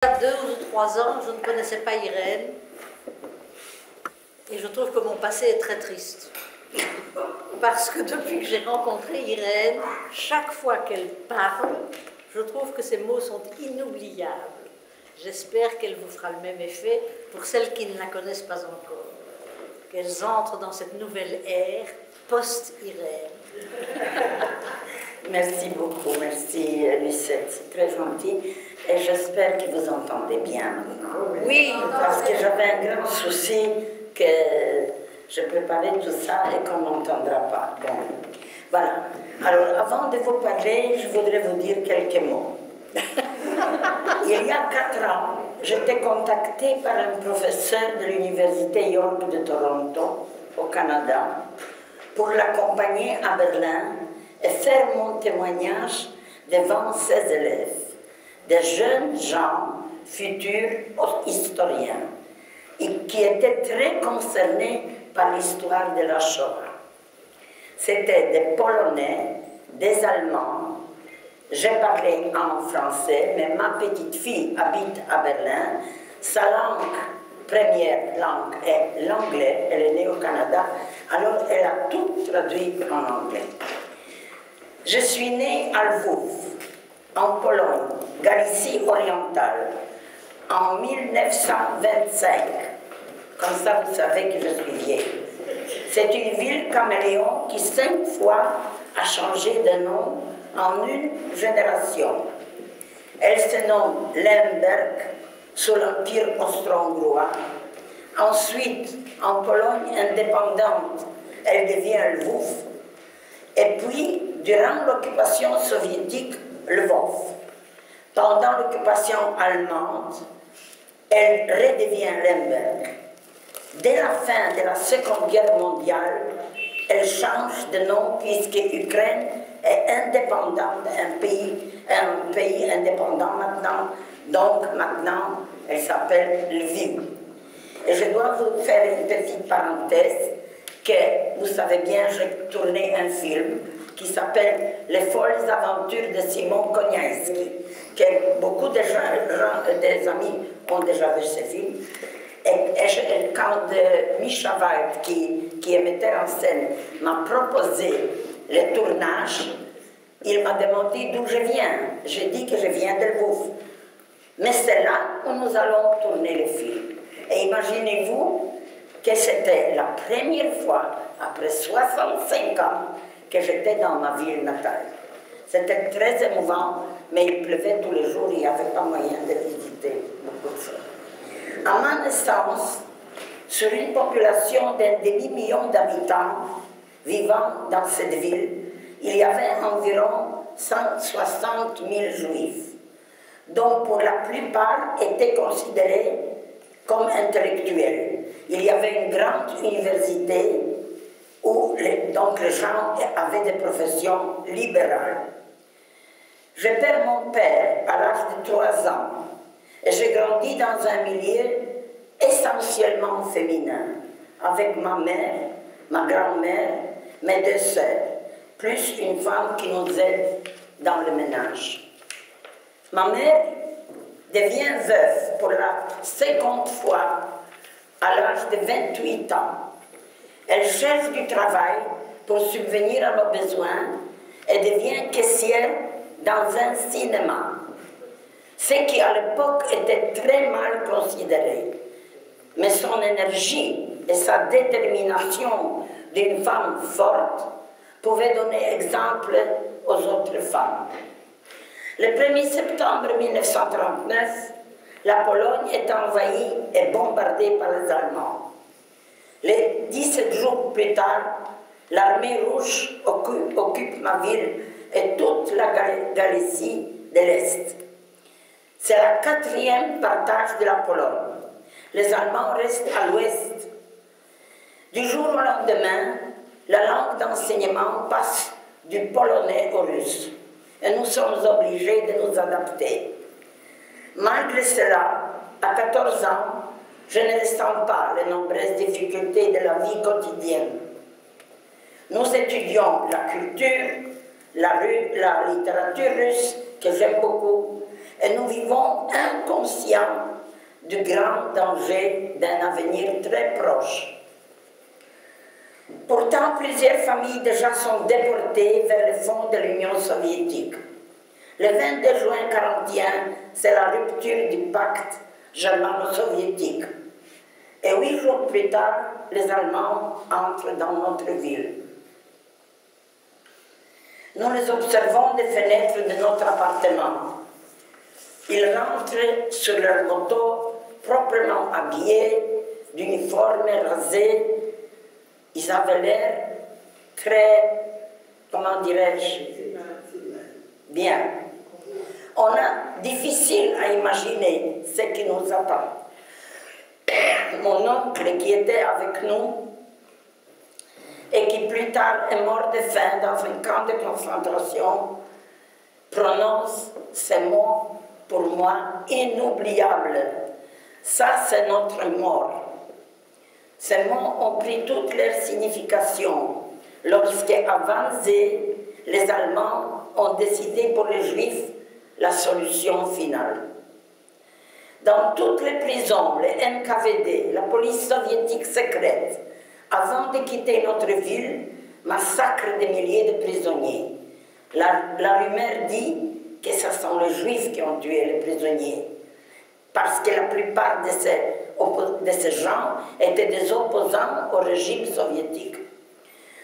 Il y a 2 ou 3 ans, je ne connaissais pas Irène et je trouve que mon passé est très triste. Parce que depuis que j'ai rencontré Irène, chaque fois qu'elle parle, je trouve que ses mots sont inoubliables. J'espère qu'elle vous fera le même effet pour celles qui ne la connaissent pas encore. Qu'elles entrent dans cette nouvelle ère post-Irène. Merci beaucoup, merci Lucette, c'est très gentil. Et j'espère que vous entendez bien. Oui, parce que j'avais un grand souci que je préparais tout ça et qu'on n'entendra pas. Bon, voilà. Alors, avant de vous parler, je voudrais vous dire quelques mots. Il y a 4 ans, j'étais contactée par un professeur de l'Université York de Toronto, au Canada, pour l'accompagner à Berlin et faire mon témoignage devant ses élèves, des jeunes gens, futurs historiens, et qui étaient très concernés par l'histoire de la Shoah. C'était des Polonais, des Allemands. J'ai parlé en français, mais ma petite fille habite à Berlin. Sa langue, première langue, est l'anglais. Elle est née au Canada, alors elle a tout traduit en anglais. Je suis née à Lwów, en Pologne, Galicie orientale, en 1925. Comme ça, vous savez que je suis vieille. C'est une ville caméléon qui 5 fois a changé de nom en une génération. Elle se nomme Lemberg, sous l'Empire austro-hongrois. Ensuite, en Pologne indépendante, elle devient Lwów. Et puis, durant l'occupation soviétique, Lwów. Pendant l'occupation allemande, elle redevient Lemberg. Dès la fin de la Seconde Guerre mondiale, elle change de nom puisque l'Ukraine est indépendante, un pays indépendant maintenant. Donc maintenant, elle s'appelle Lviv. Et je dois vous faire une petite parenthèse que vous savez bien, j'ai tourné un film qui s'appelle Les folles aventures de Simon Koniański, que beaucoup de gens, des amis ont déjà vu ce film. Et quand Misha Wald, qui est metteur en scène, m'a proposé le tournage, il m'a demandé d'où je viens. J'ai dit que je viens de Lwów. Mais c'est là où nous allons tourner le film. Et imaginez-vous que c'était la première fois, après 65 ans, que j'étais dans ma ville natale. C'était très émouvant, mais il pleuvait tous les jours, il n'y avait pas moyen de visiter beaucoup de choses. À ma naissance, sur une population d'un demi-million d'habitants vivant dans cette ville, il y avait environ 160 000 juifs, dont pour la plupart étaient considérés comme intellectuels. Il y avait une grande université où donc les gens avaient des professions libérales. Je perds mon père à l'âge de 3 ans et j'ai grandi dans un milieu essentiellement féminin, avec ma mère, ma grand-mère, mes 2 sœurs, plus une femme qui nous aide dans le ménage. Ma mère devient veuve pour la 50e fois à l'âge de 28 ans. Elle cherche du travail pour subvenir à nos besoins et devient caissière dans un cinéma, ce qui à l'époque était très mal considéré. Mais son énergie et sa détermination d'une femme forte pouvaient donner exemple aux autres femmes. Le 1er septembre 1939, la Pologne est envahie et bombardée par les Allemands. Les 17 jours plus tard, l'armée rouge occupe ma ville et toute la Galicie de l'Est. C'est la 4e partage de la Pologne. Les Allemands restent à l'ouest. Du jour au lendemain, la langue d'enseignement passe du polonais au russe. Et nous sommes obligés de nous adapter. Malgré cela, à 14 ans, je ne ressens pas les nombreuses difficultés de la vie quotidienne. Nous étudions la culture, la littérature russe, que j'aime beaucoup, et nous vivons inconscients du grand danger d'un avenir très proche. Pourtant, plusieurs familles déjà sont déportées vers le fond de l'Union soviétique. Le 22 juin 1941, c'est la rupture du pacte germano-soviétique. Et 8 jours plus tard, les Allemands entrent dans notre ville. Nous les observons des fenêtres de notre appartement. Ils rentrent sur leur moto, proprement habillés, d'uniformes rasés. Ils avaient l'air très, comment dirais-je, bien. On a difficile à imaginer ce qui nous attend. Mon oncle qui était avec nous et qui plus tard est mort de faim dans un camp de concentration prononce ces mots pour moi inoubliables. Ça, c'est notre mort. Ces mots ont pris toute leur signification lorsque, avancés, les Allemands ont décidé pour les Juifs la solution finale. Dans toutes les prisons, les NKVD, la police soviétique secrète, avant de quitter notre ville, massacrent des milliers de prisonniers. La rumeur dit que ce sont les Juifs qui ont tué les prisonniers, parce que la plupart de ces gens étaient des opposants au régime soviétique.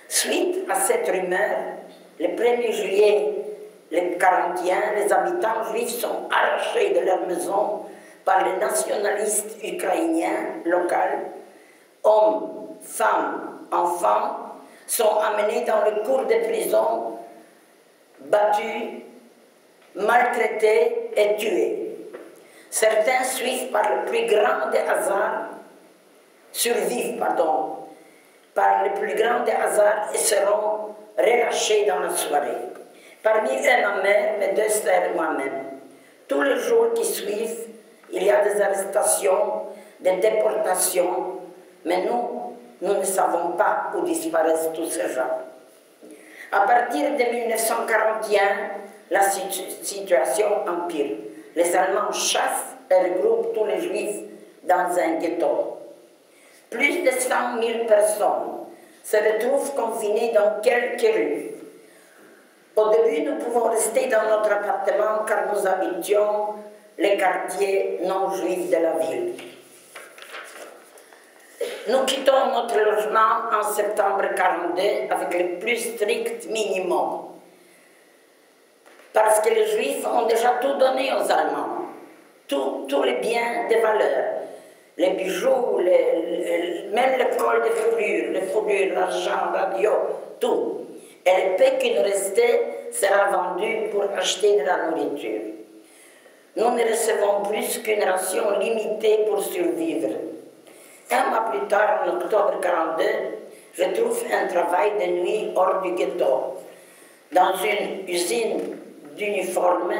Suite à cette rumeur, le 1er juillet 1941, les habitants juifs sont arrachés de leur maison par les nationalistes ukrainiens locaux. Hommes, femmes, enfants sont amenés dans les cours de prison, battus, maltraités et tués. Certains survivent par le plus grand des hasards et seront relâchés dans la soirée. Parmi eux, ma mère, mes 2 sœurs et moi-même. Tous les jours qui suivent, il y a des arrestations, des déportations, mais nous ne savons pas où disparaissent tous ces gens. À partir de 1941, la situation empire. Les Allemands chassent et regroupent tous les Juifs dans un ghetto. Plus de 100 000 personnes se retrouvent confinées dans quelques rues. Au début, nous pouvons rester dans notre appartement car nous habitions les quartiers non juifs de la ville. Nous quittons notre logement en septembre 1942 avec le plus strict minimum. Parce que les Juifs ont déjà tout donné aux Allemands. Tous les biens de valeur. Les bijoux, même le col de fourrure, l'argent, la radio, tout. Et le peu qui nous restait sera vendu pour acheter de la nourriture. Nous ne recevons plus qu'une ration limitée pour survivre. Un mois plus tard, en octobre 1942, je trouve un travail de nuit hors du ghetto, dans une usine d'uniformes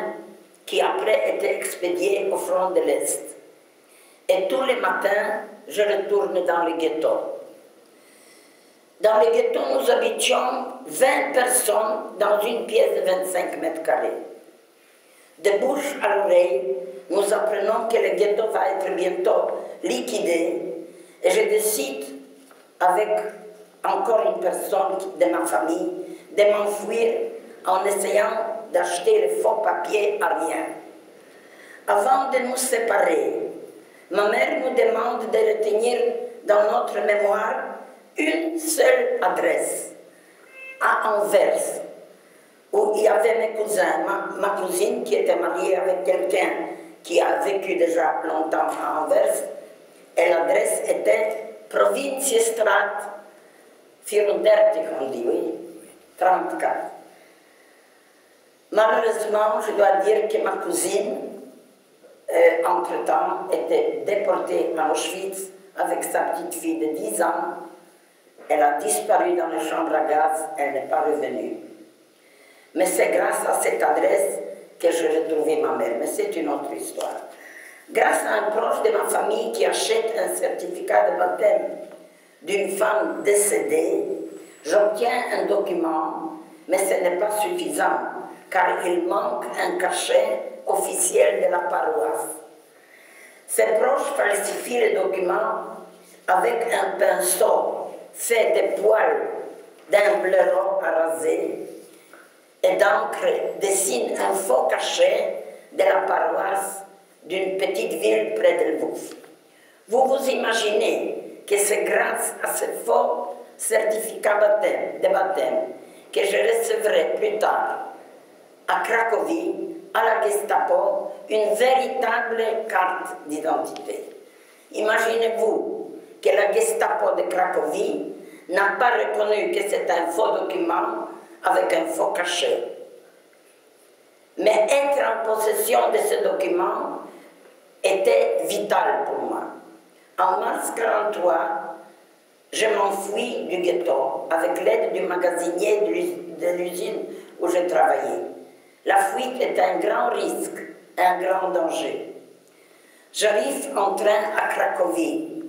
qui après était expédiée au front de l'Est. Et tous les matins, je retourne dans le ghetto. Dans le ghetto, nous habitions 20 personnes dans une pièce de 25 mètres carrés. De bouche à l'oreille, nous apprenons que le ghetto va être bientôt liquidé et je décide, avec encore une personne de ma famille, de m'enfuir en essayant d'acheter les faux papiers à rien. Avant de nous séparer, ma mère nous demande de retenir dans notre mémoire une seule adresse, à Anvers, où il y avait mes cousins, ma cousine qui était mariée avec quelqu'un qui a vécu déjà longtemps à Anvers, et l'adresse était Provinciestrat 34, on dit, oui, 34. Malheureusement, je dois dire que ma cousine, entre-temps, était déportée à Auschwitz avec sa petite fille de 10 ans. Elle a disparu dans les chambres à gaz, elle n'est pas revenue. Mais c'est grâce à cette adresse que j'ai retrouvé ma mère, mais c'est une autre histoire. Grâce à un proche de ma famille qui achète un certificat de baptême d'une femme décédée, j'obtiens un document, mais ce n'est pas suffisant, car il manque un cachet officielle de la paroisse. Ses proches falsifient les documents avec un pinceau fait de poils d'un blaireau à raser et d'encre dessinent un faux cachet de la paroisse d'une petite ville près de Lvov. Vous vous imaginez que c'est grâce à ce faux certificat de baptême que je recevrai plus tard à Cracovie, à la Gestapo, une véritable carte d'identité. Imaginez-vous que la Gestapo de Cracovie n'a pas reconnu que c'est un faux document avec un faux cachet. Mais être en possession de ce document était vital pour moi. En mars 1943, je m'enfuis du ghetto avec l'aide du magasinier de l'usine où je travaillais. La fuite est un grand risque, un grand danger. J'arrive en train à Cracovie,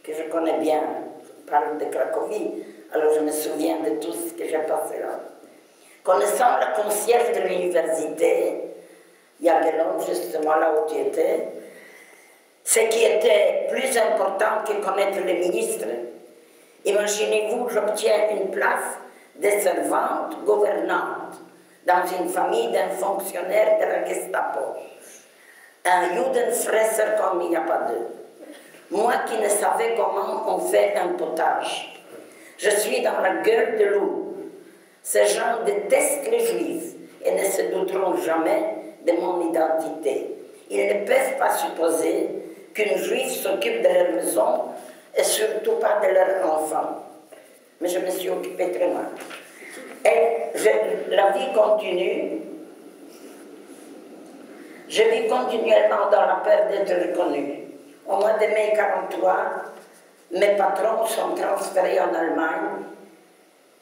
que je connais bien, je parle de Cracovie, alors je me souviens de tout ce que j'ai passé là. Connaissant la concierge de l'université, Jagellon, justement là où tu étais, ce qui était plus important que connaître le ministre. Imaginez-vous, j'obtiens une place de servante gouvernante dans une famille d'un fonctionnaire de la Gestapo. Un Judenfresser comme il n'y a pas deux. Moi qui ne savais comment on fait un potage. Je suis dans la gueule de loup. Ces gens détestent les Juifs et ne se douteront jamais de mon identité. Ils ne peuvent pas supposer qu'une Juive s'occupe de leur maison et surtout pas de leurs enfants. Mais je me suis occupée très mal. Et la vie continue. Je vis continuellement dans la peur d'être reconnue. Au mois de mai 1943, mes patrons sont transférés en Allemagne.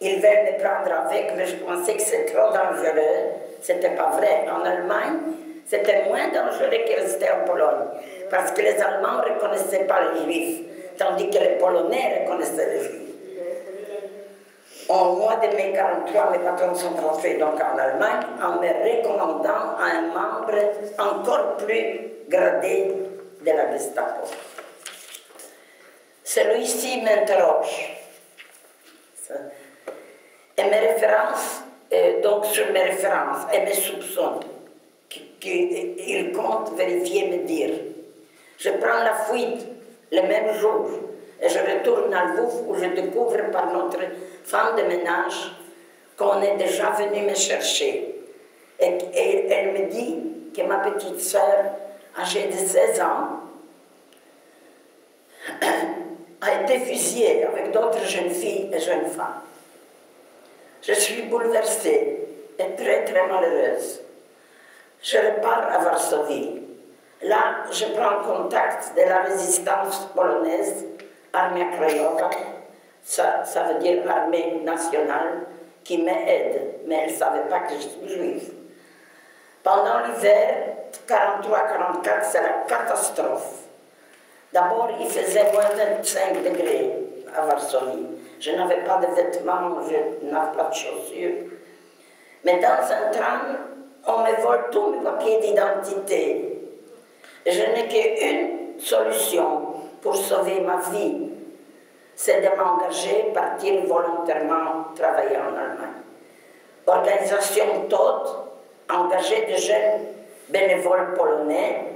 Ils veulent me prendre avec, mais je pensais que c'était trop dangereux. C'était pas vrai. En Allemagne, c'était moins dangereux que rester en Pologne. Parce que les Allemands ne reconnaissaient pas les Juifs, tandis que les Polonais reconnaissaient les Juifs. Au mois de mai 1943, mes patrons sont transférés donc en Allemagne en me recommandant à un membre encore plus gradé de la Gestapo. Celui-ci m'interroge. Et mes références, donc sur mes références et mes soupçons, qu'il compte vérifier, me dire. Je prends la fuite le même jour et je retourne à Lvov où je découvre par notre femme de ménage qu'on est déjà venu me chercher. Et elle me dit que ma petite sœur, âgée de 16 ans, a été fusillée avec d'autres jeunes filles et jeunes femmes. Je suis bouleversée et très très malheureuse. Je repars à Varsovie. Là, je prends contact de la résistance polonaise, Armia Krajowa, ça veut dire l'armée nationale, qui m'aide, mais elle ne savait pas que je suis juive. Pendant l'hiver, 43-44, c'est la catastrophe. D'abord, il faisait moins 25 degrés à Varsovie. Je n'avais pas de vêtements, je n'avais pas de chaussures. Mais dans un tram, on me vole tous mes papiers d'identité. Je n'ai qu'une solution pour sauver ma vie, c'est de m'engager, partir volontairement travailler en Allemagne. Organisation TOD, engager de jeunes bénévoles polonais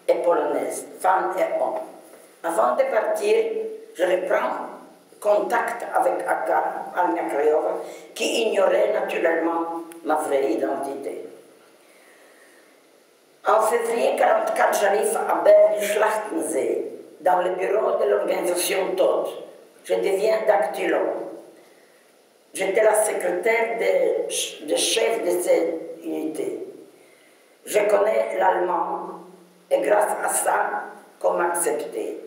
et polonaises, femmes et hommes. Avant de partir, je reprends contact avec Aka, Armia Krajowa, qui ignorait naturellement ma vraie identité. En février 1944, j'arrive à Bergen-Schlachtensee, dans le bureau de l'organisation TOD. Je deviens dactylologue. J'étais la secrétaire de chef de cette unité. Je connais l'allemand et grâce à ça, qu'on m'a accepté.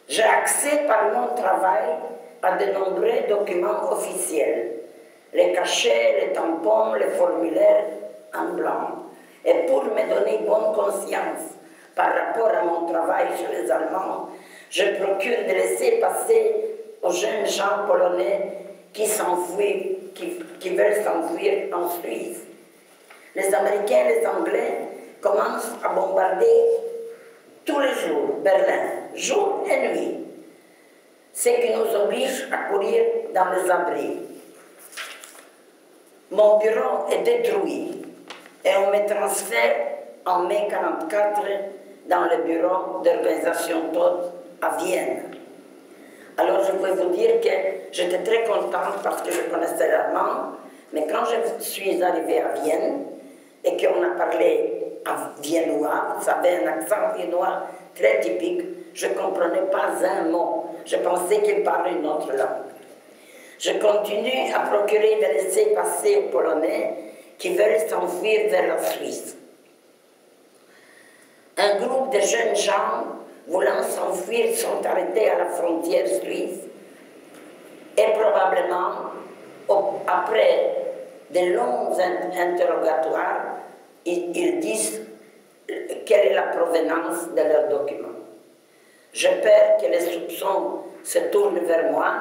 J'ai accès par mon travail à de nombreux documents officiels, les cachets, les tampons, les formulaires en blanc. Et pour me donner bonne conscience par rapport à mon travail chez les Allemands, je procure de laisser passer aux jeunes gens polonais qui veulent s'enfuir en Suisse. Les Américains et les Anglais commence à bombarder tous les jours Berlin, jour et nuit, ce qui nous oblige à courir dans les abris. Mon bureau est détruit et on me transfère en mai 1944 dans le bureau d'organisation TOD à Vienne. Alors je peux vous dire que j'étais très contente parce que je connaissais l'allemand, mais quand je suis arrivée à Vienne et qu'on a parlé en viennois, vous savez, un accent viennois très typique, je ne comprenais pas un mot. Je pensais qu'il parlait une autre langue. Je continue à procurer des laissez-passer aux Polonais qui veulent s'enfuir vers la Suisse. Un groupe de jeunes gens voulant s'enfuir sont arrêtés à la frontière suisse et probablement, après de longs interrogatoires, ils disent quelle est la provenance de leurs documents. J'ai peur que les soupçons se tournent vers moi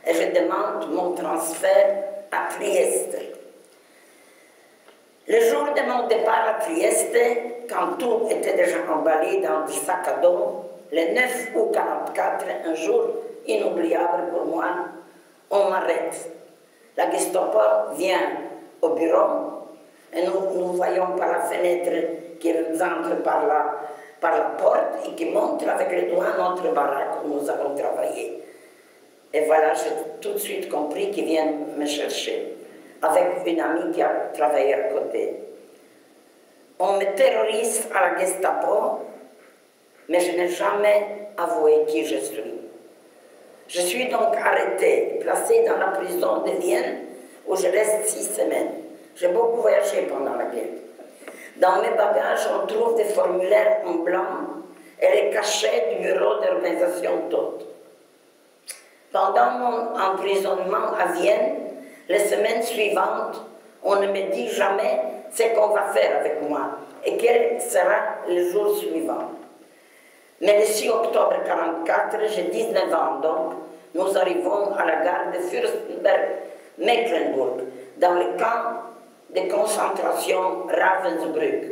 et je demande mon transfert à Trieste. Le jour de mon départ à Trieste, quand tout était déjà emballé dans des sacs à dos, le 9 août 1944, un jour inoubliable pour moi, on m'arrête. La Gestapo vient au bureau et nous voyons par la fenêtre qu'ils entrent par la porte et qui montre avec les doigts notre baraque où nous avons travaillé. Et voilà, j'ai tout de suite compris qu'ils viennent me chercher, avec une amie qui a travaillé à côté. On me terrorise à la Gestapo, mais je n'ai jamais avoué qui je suis. Je suis donc arrêtée, placée dans la prison de Vienne, où je reste 6 semaines. J'ai beaucoup voyagé pendant la guerre. Dans mes bagages, on trouve des formulaires en blanc et les cachets du bureau d'organisation TOD. Pendant mon emprisonnement à Vienne, les semaines suivantes, on ne me dit jamais ce qu'on va faire avec moi et quel sera le jour suivant. Mais le 6 octobre 1944, j'ai 19 ans donc, nous arrivons à la gare de Fürstenberg-Mecklenburg, dans le camp de concentration Ravensbrück,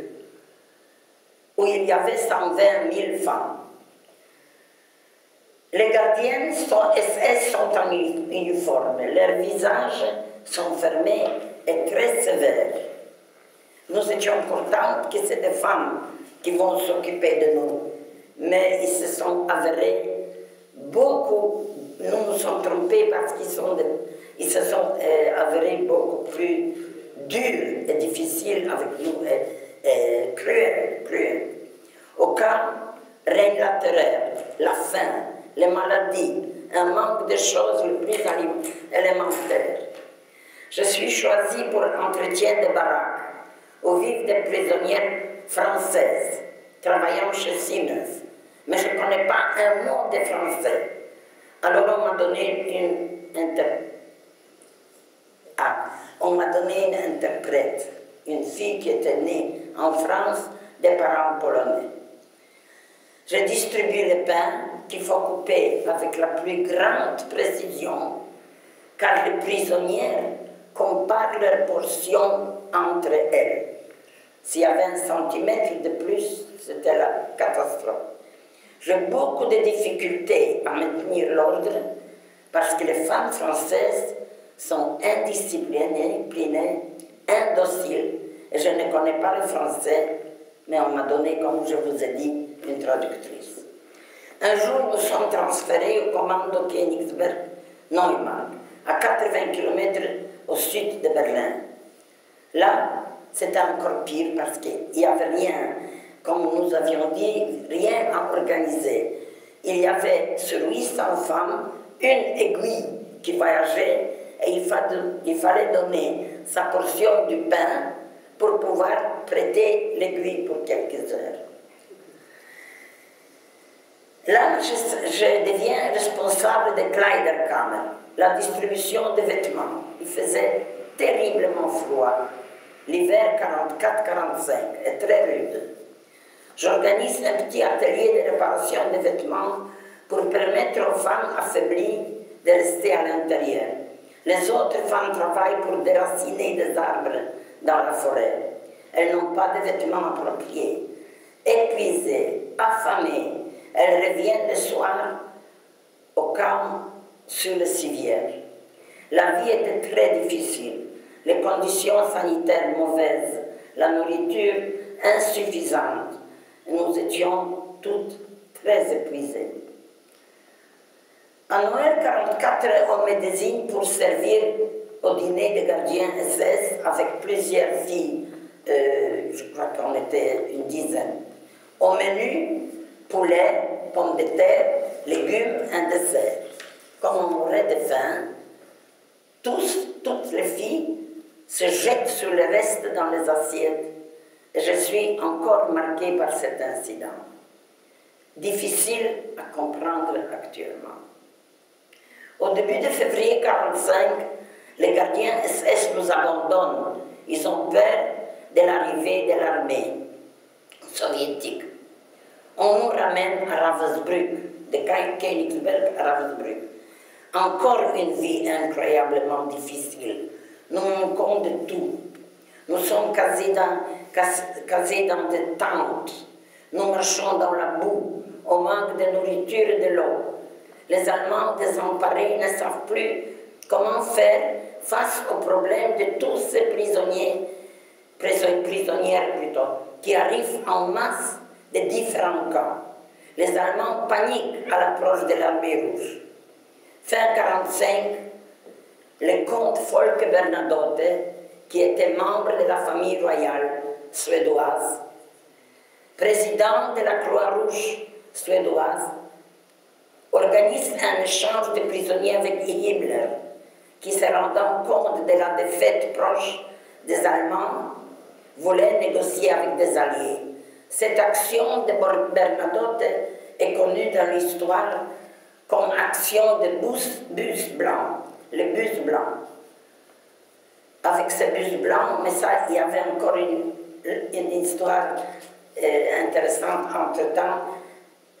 où il y avait 120 000 femmes. Les gardiennes SS sont en uniforme, leurs visages sont fermés et très sévères. Nous étions contentes que c'est des femmes qui vont s'occuper de nous, mais ils se sont avérés beaucoup, nous nous sommes trompés parce qu'ils se sont avérés beaucoup plus durs et difficiles avec nous, et cruels. Au camp règne la terreur, la faim, les maladies, un manque de choses le plus élémentaires. Je suis choisie pour l'entretien des baraques, où vivent des prisonnières françaises, travaillant chez Siemens. Mais je ne connais pas un mot de français. Alors on m'a donné une interprète, une fille qui était née en France, des parents polonais. Je distribue le pain qu'il faut couper avec la plus grande précision, car les prisonnières comparent leurs portions entre elles. S'il y avait 1 centimètre de plus, c'était la catastrophe. J'ai beaucoup de difficultés à maintenir l'ordre parce que les femmes françaises sont indisciplinées, indociles, et je ne connais pas le français, mais on m'a donné, comme je vous ai dit, une traductrice. Un jour, nous sommes transférés au commando Königsberg-Neumark, à 80 km au sud de Berlin. Là, c'était encore pire parce qu'il n'y avait rien, comme nous avions dit, rien à organiser. Il y avait sur 800 femmes une aiguille qui voyageait et il fallait donner sa portion du pain pour pouvoir prêter l'aiguille pour quelques heures. Là, je deviens responsable de Kleiderkammer, la distribution de vêtements. Il faisait terriblement froid. L'hiver 44-45 est très rude. J'organise un petit atelier de réparation de vêtements pour permettre aux femmes affaiblies de rester à l'intérieur. Les autres femmes travaillent pour déraciner des arbres dans la forêt. Elles n'ont pas de vêtements appropriés. Épuisées, affamées, elles reviennent le soir au camp sur le civière. La vie était très difficile, les conditions sanitaires mauvaises, la nourriture insuffisante. Nous étions toutes très épuisées. À Noël 1944, on me désigne pour servir au dîner des gardiens SS avec plusieurs filles, je crois qu'on était une dizaine. Au menu, poulet, pommes de terre, légumes, un dessert. Comme on mourait de faim, toutes les filles se jettent sur le reste dans les assiettes. Et je suis encore marquée par cet incident. Difficile à comprendre actuellement. Au début de février 1945, les gardiens SS nous abandonnent. Ils ont peur de l'arrivée de l'armée soviétique. On nous ramène à Ravensbrück, de Königsberg à Ravensbrück. Encore une vie incroyablement difficile. Nous manquons de tout. Nous sommes casés dans des tentes. Nous marchons dans la boue, au manque de nourriture et de l'eau. Les Allemands désemparés ne savent plus comment faire face au problème de tous ces prisonnières plutôt, qui arrivent en masse de différents camps. Les Allemands paniquent à l'approche de l'armée rouge. Fin 1945, le comte Folke Bernadotte, qui était membre de la famille royale suédoise, président de la Croix-Rouge suédoise, organise un échange de prisonniers avec Himmler, qui, se rendant compte de la défaite proche des Allemands, voulait négocier avec des alliés. Cette action de Bernadotte est connue dans l'histoire comme action de bus blanc, le bus blanc. Avec ce bus blanc, mais ça, il y avait encore une histoire intéressante entre-temps,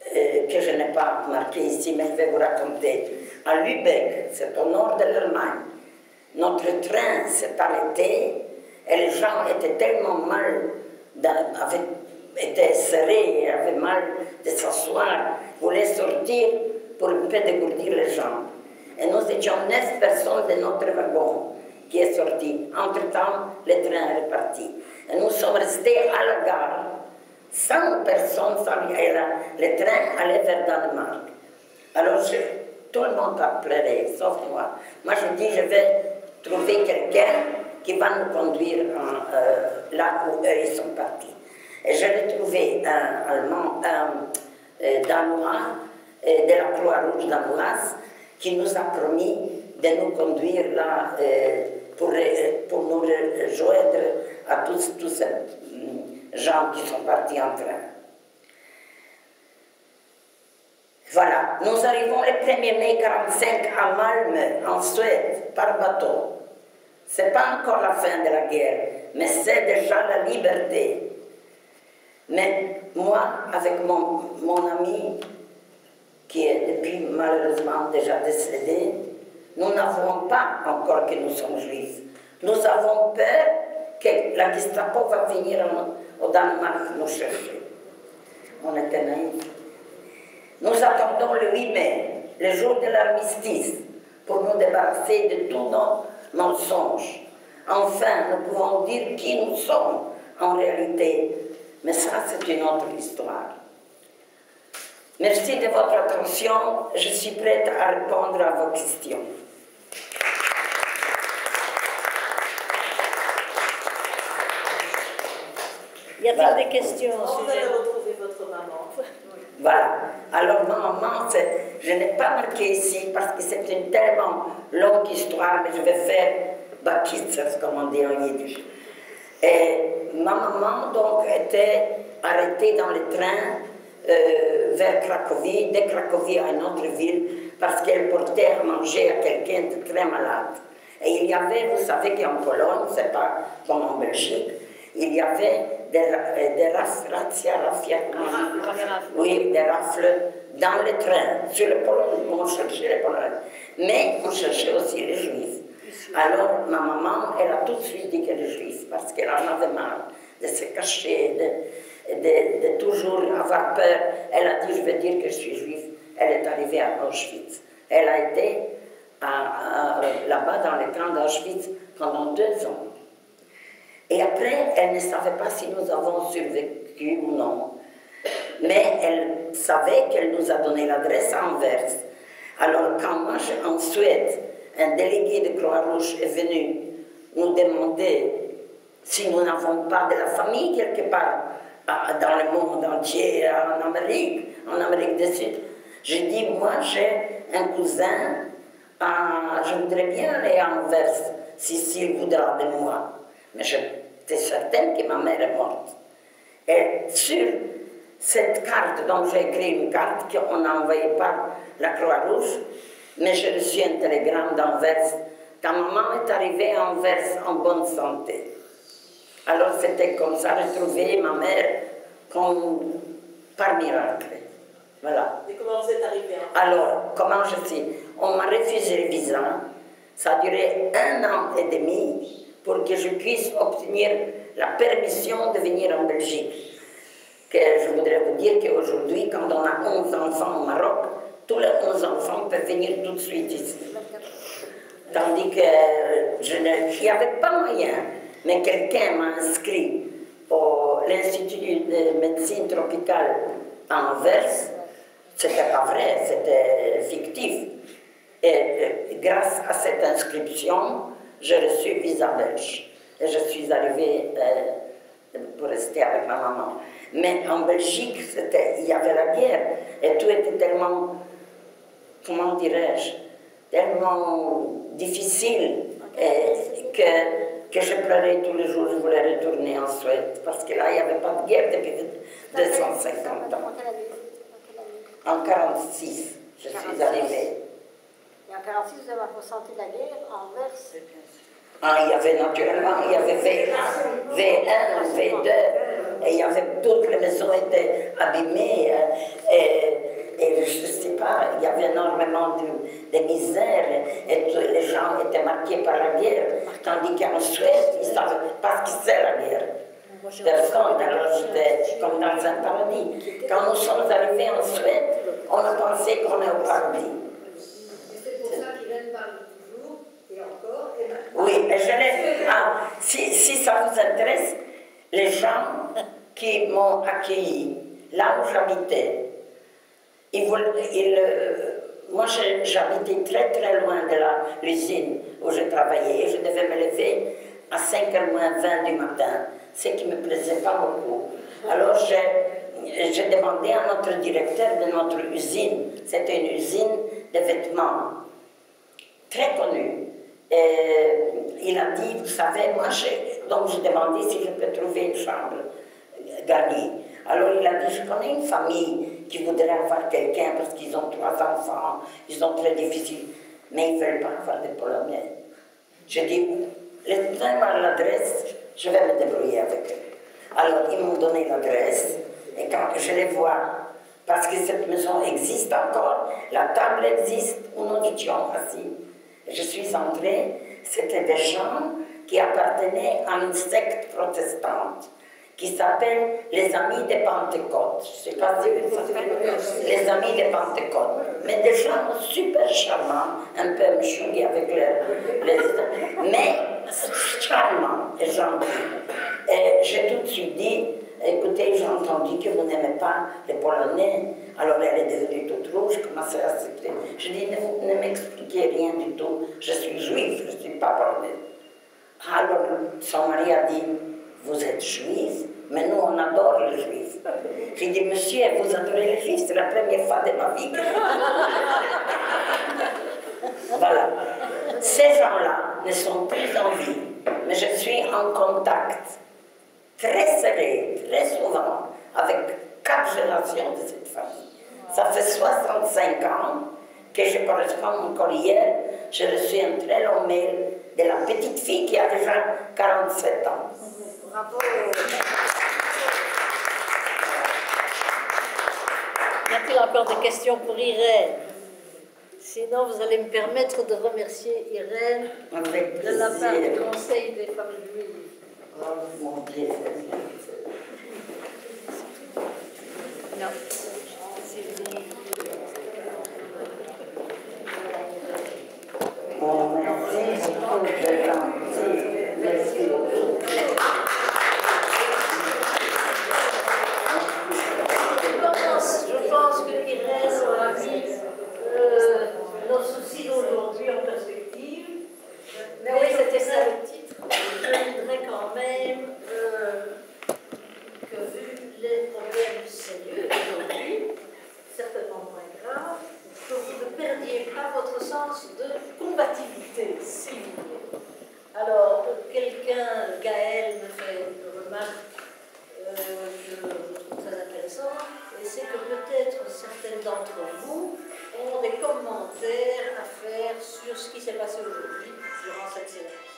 que je n'ai pas marquée ici, mais je vais vous raconter. À Lübeck, c'est au nord de l'Allemagne, notre train s'est arrêté et les gens étaient tellement mal, étaient serrés, avaient mal de s'asseoir, voulaient sortir pour un peu dégourdir les jambes. Et nous étions 9 personnes de notre wagon qui est sorti. Entre-temps, le train est reparti. Et nous sommes restés à la gare. 100 personnes, le train allait vers Danemark. Alors, tout le monde a pleuré, sauf moi. Moi, je dis, je vais trouver quelqu'un qui va nous conduire là où eux, ils sont partis. Et j'ai trouvé un Allemand, un Danois, de la Croix-Rouge danoise, qui nous a promis de nous conduire là pour nous rejoindre à tous ces gens qui sont partis en train. Voilà, nous arrivons le 1er mai 1945 à Malmö, en Suède, par bateau. Ce n'est pas encore la fin de la guerre, mais c'est déjà la liberté. Mais moi, avec mon ami, qui est depuis malheureusement déjà décédé, nous n'avons pas encore que nous sommes juifs. Nous avons peur que la Gestapo va venir au Danemark nous chercher. On était naïfs. Nous attendons le 8 mai, le jour de l'armistice, pour nous débarrasser de tous nos mensonges. Enfin, nous pouvons dire qui nous sommes en réalité. Mais ça, c'est une autre histoire. Merci de votre attention. Je suis prête à répondre à vos questions. Y a-t-il des questions au Comment vous sujet? avez retrouvé votre maman? Voilà. Alors, ma maman, je n'ai pas marqué ici parce que c'est une tellement longue histoire, mais je vais faire bakitzer, comme on dit en yiddish. Et ma maman, donc, était arrêtée dans le train vers Cracovie, de Cracovie à une autre ville, parce qu'elle portait à manger à quelqu'un de très malade. Et il y avait, vous savez qu'en Pologne, c'est pas comme en Belgique, il y avait des rafles dans le train, sur le Pologne, on cherchait les Polonais. Mais on cherchait aussi les Juifs. Alors ma maman, elle a tout de suite dit qu'elle est juive, parce qu'elle en avait marre de se cacher, de toujours avoir peur. Elle a dit, je veux dire que je suis juive. Elle est arrivée à Auschwitz. Elle a été là-bas dans le camp d'Auschwitz pendant 2 ans. Et après, elle ne savait pas si nous avons survécu ou non. Mais elle savait qu'elle nous a donné l'adresse à Anvers. Alors quand moi, en Suède, un délégué de Croix-Rouge est venu nous demander si nous n'avons pas de la famille quelque part dans le monde entier, en Amérique du Sud. J'ai dit, moi j'ai un cousin, je voudrais bien aller à Anvers, s'il voudra de moi. Mais j'étais certaine que ma mère est morte. Et sur cette carte, donc j'ai écrit une carte qu'on a envoyée par la Croix-Rouge, mais j'ai reçu un télégramme d'Anvers. Ta maman est arrivée à Anvers en bonne santé. Alors c'était comme ça, j'ai trouvé ma mère comme par miracle. Voilà. Et comment vous êtes arrivé? Alors, comment je suis? On m'a refusé le visa. Ça a duré 1 an et demi pour que je puisse obtenir la permission de venir en Belgique. Que je voudrais vous dire qu'aujourd'hui, quand on a 11 enfants au Maroc, tous les 11 enfants peuvent venir tout de suite ici. Tandis que il n'y avait pas moyen, mais quelqu'un m'a inscrit à l'Institut de médecine tropicale à Anvers. C'était pas vrai, c'était fictif. Et grâce à cette inscription, j'ai reçu visa belge. Et je suis arrivée pour rester avec ma maman. Mais en Belgique, il y avait la guerre. Et tout était tellement, comment dirais-je, tellement difficile que je pleurais tous les jours. Je voulais retourner en Suède. Parce que là, il n'y avait pas de guerre depuis 250 ans. En 1946, je suis arrivée. Et en 1946, vous avez ressenti la guerre à Anvers? Il y avait naturellement, il y avait V1, V2, et il y avait, toutes les maisons étaient abîmées, et je ne sais pas, il y avait énormément de misère, et les gens étaient marqués par la guerre, tandis qu'en Suède, ils ne savaient pas ce que c'est la guerre. Personne, alors j'étais comme dans un paradis. Quand nous sommes arrivés en Suède, on a pensé qu'on est au paradis. C'est pour ça qu'Irène parle toujours, et encore, et maintenant. Oui, mais si ça vous intéresse, les gens qui m'ont accueilli, là où j'habitais, moi j'habitais très très loin de l'usine où je travaillais, et je devais me lever à 5h moins 20 du matin, ce qui ne me plaisait pas beaucoup. Alors j'ai demandé à notre directeur de notre usine, c'était une usine de vêtements très connue. Il a dit, vous savez, moi donc j'ai demandé si je peux trouver une chambre garnie. Alors il a dit, je connais une famille qui voudrait avoir quelqu'un parce qu'ils ont 3 enfants, ils sont très difficiles, mais ils ne veulent pas avoir des Polonais. J'ai dit, laissez-moi l'adresse, je vais me débrouiller avec eux. Alors ils m'ont donné l'adresse, et quand je les vois, parce que cette maison existe encore, la table existe où nous étions assis. Je suis entrée, c'était des gens qui appartenaient à une secte protestante qui s'appelle les Amis des Pentecôtes. Je ne sais pas si vous savez, les Amis des Pentecôtes. Mais des gens super charmants, un peu mchouillés avec mais charmants et gentils. Et j'ai tout de suite dit, écoutez, j'ai entendu que vous n'aimez pas les Polonais. Alors elle est devenue toute rouge, commençait à s'expliquer. Je dis, ne m'expliquez rien du tout, je suis juive, je ne suis pas polonaise. Alors son mari a dit, vous êtes juive, mais nous on adore les juifs. J'ai dit, monsieur, vous adorez les juifs, c'est la première fois de ma vie. Voilà. Ces gens-là ne sont plus en vie, mais je suis en contact très serré, très souvent, avec 4 générations de cette famille. Ça fait 65 ans que je corresponds encore hier. J'ai reçu un très long mail de la petite fille qui a déjà 47 ans. Bravo. Y a-t-il encore des questions pour Irène? Sinon, vous allez me permettre de remercier Irène Avec de la part plaisir. du Conseil des femmes juives. Oh, mon Dieu. Non. Sylvie. Merci beaucoup, c'est gentil. Merci beaucoup. Je pense que Irène aura mis nos soucis d'aujourd'hui en perspective. Mais oui, c'était ça le titre. Je voudrais quand même que, vu les problèmes sérieux d'aujourd'hui, certainement moins graves, que vous ne perdiez pas votre sens de combativité, si vous voulez. Alors, quelqu'un, Gaël, me fait une remarque que je trouve très intéressante, et c'est que peut-être certaines d'entre vous ont des commentaires à faire sur ce qui s'est passé aujourd'hui durant cette séance.